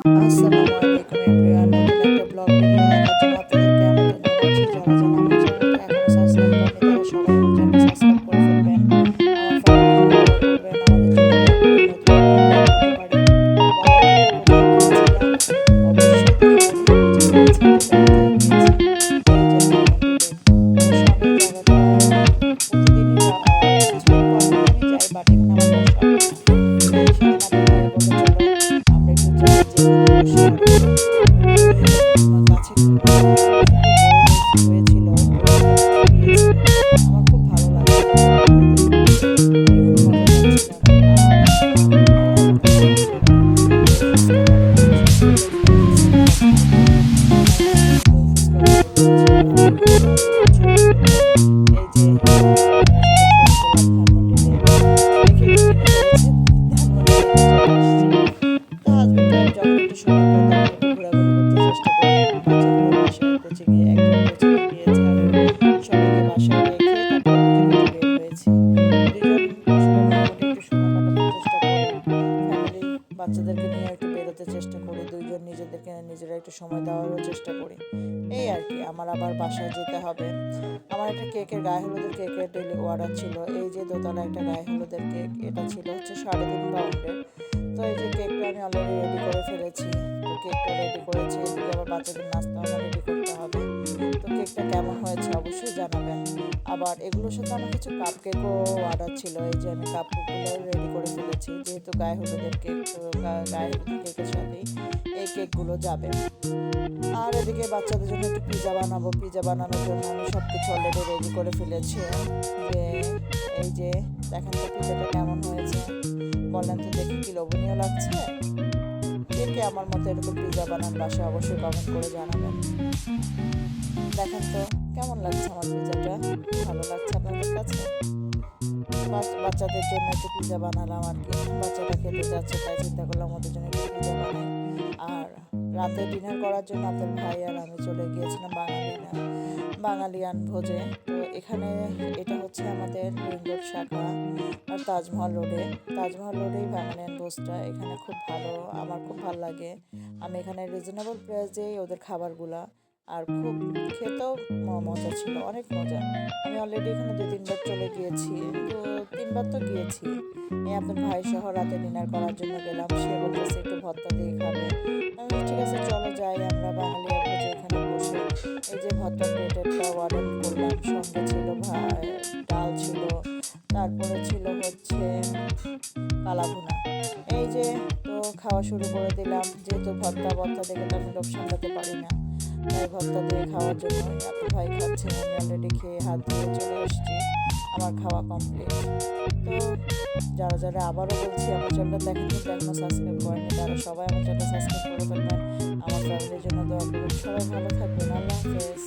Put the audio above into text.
আসসালামু আলাইকুম এভরিওয়ান, নতুন একটা ব্লগ ভিডিও দেখার জন্য আপনাদেরকে আমন্ত্রণ জানাচ্ছি। যারা যারা আমার চ্যানেলটা এখনো সাবস্ক্রাইব করেনি তারা সবাই আমার চ্যানেলটা সাবস্ক্রাইব করে ফেলবেন। আমার ফ্যামিলির জন্য দোয়া করবেন, আমাদের জন্য দোয়া করবেন, নতুন নতুন ব্লগ দিতে পারি। বলেন তো কোথায় গিয়েছিলাম? অবশ্যই দেখাবো, নিচে গিয়েছি যেটা কোথায় গিয়েছি। এই যে ধানমন্ডি লেক। অবশ্য আমি এই জায়গাটা প্রতিদিনই কিছুদিন পর পর আমি যাই, বাট এখানে আমার বসা হয় না। তাই সেদিন আপু ভাই বলল চলো আমরা একটু যাই, যে এখানে বসি আর একটু গাছে খুব সুন্দর বই হয়েছিল, বইগুলো পড়তে গিয়েছিল। আমার খুব ভালো লাগছিল বইগুলো দেখে, আমি খুব মজা পাচ্ছিলাম। আর আপুর ভাই আমাকে বলছে দই ফুচকা খাবে, আমি সবসময় বলি দই ফুচকা খাবো খাবো, তাই সেদিন দই ফুচকা করে দিয়েছিল। আমি খুব মজা করে ছবি তুললাম। এই যে আপনাদের সাথে শেয়ার করলাম ধানমন্ডি লেক। দেখে তো চিনে ফেলেছেন, ধানমন্ডি লেকে চলে আসছি। তো হাজবেন্ড ওয়াইফ যখন একটু সময় পাই তখন একটু ঘোরাঘুরি করতে চেষ্টা করি। বাচ্চাগুলো বাসায় কোচিংয়ে, একজন কোচিংয়ে গিয়েছে আর সবাইকে বাসায় রেখে তারপরে দুজন একটু বের হয়েছি। দুজন আসলে মোটামুটি একটু সময় কাটাতে চেষ্টা করি, ফ্যামিলি বাচ্চাদেরকে নিয়ে একটু বেরোতে চেষ্টা করি, দুইজন নিজেদেরকে নিজেরা একটু সময় দেওয়ারও চেষ্টা করি। এই আর কি। আমার আবার বাসায় যেতে হবে। আমার একটা কেকের গায়ে হলুদের কেকের ডেলি অর্ডার ছিল। এই যে দোতলা একটা গায়ে হলুদের কেক, এটা ছিল হচ্ছে 3.5 পাউন্ডের। তো এই যে কেকটা আমি অলরেডি রেডি করে ফেলেছি। তো কেকটা রেডি করেছি, এদিকে আবার বাচ্চাদের নাস্তাও আমার রেডি করতে হবে। তো কেকটা কেমন হয়েছে অবশ্যই জানাবেন। আবার এগুলোর সাথে আমার কিছু কাপ কেকও অর্ডার ছিল। এই যে আমি কাপ কেকগুলো রেডি করে ফেলেছি, যেহেতু গায়ে হলুদের কেক, তো গায়ে হলুদের কেকের সাথেই এই কেকগুলো যাবে। আর এদিকে বাচ্চাদের জন্য একটু পিৎজা বানাবো। পিৎজা বানানোর জন্য আমি সব কিছু অলরেডি রেডি করে ফেলেছি। যে এই যে দেখেন তো পিৎজাটা কেমন হয়েছে, বলেন তো দেখি কি লোভনীয় লাগছে? কে কে আমার মতো এরকম পিৎজা বানান বাসায় অবশ্যই কমেন্ট করে জানাবেন। দেখেন তো কেমন লাগছে আমার পিৎজাটা, ভালো লাগছে আপনাদের কাছে? বাচ্চাদের জন্য একটু পিৎজা বানালাম আর কি। বাচ্চাটা খেতে যাচ্ছে তাই চিন্তা করলাম ওদের জন্য একটু পিৎজা বানাই। আর রাতে ডিনার করার জন্য আপনার ভাই আর আমি চলে গিয়েছিলাম বাঙালিয়ান ভোজে। তো এখানে এটা হচ্ছে আমাদের রিং রোড শাখা আর তাজমহল রোডেই বাঙালিয়ান ভোজটা। এখানে খুব ভালো, আমার খুব ভালো লাগে। আমি এখানে রিজনেবল প্রাইসেই ওদের খাবারগুলা, আর খুব খেতেও মজা ছিল, অনেক মজা। আমি অলরেডি এখানে 2-3 বার চলে গিয়েছি, তো 3 বার তো গিয়েছি। এই আপনার ভাই সহ রাতে ডিনার করার জন্য গেলাম। সে বলতেছে একটু ভর্তা দিয়ে খাবে। আমি বলছি, ঠিক আছে চলো যাই আমরা বাঙালিয়া ভোজে এখানে বসে। এই যে ভর্তা প্লেটেরটা অর্ডার করলাম, সঙ্গে ছিল ডাল ছিল, তারপরে ছিল হচ্ছে কালাভুনা। এই যে তো খাওয়া শুরু করে দিলাম, যেহেতু ভর্তা দেখে তো আমি লোভ সামলাতে পারি না, তাই ভর্তা দিয়ে খাওয়ার জন্য আপু ভাই খাচ্ছে, আমি অলরেডি খেয়ে হাত ধুয়ে চলে এসেছি। আমার খাওয়া কমপ্লিট। তো যারা যারা আবারও বলছি আমার চ্যানেলটা দেখেন কিন্তু এখনও সাবস্ক্রাইব করেনি, তারা সবাই আমার চ্যানেলটা সাবস্ক্রাইব করে ফেলবেন। আমার ফ্যামিলির জন্য দোয়া করবেন। সবাই ভালো থাকবেন। আল্লাহ হাফেজ।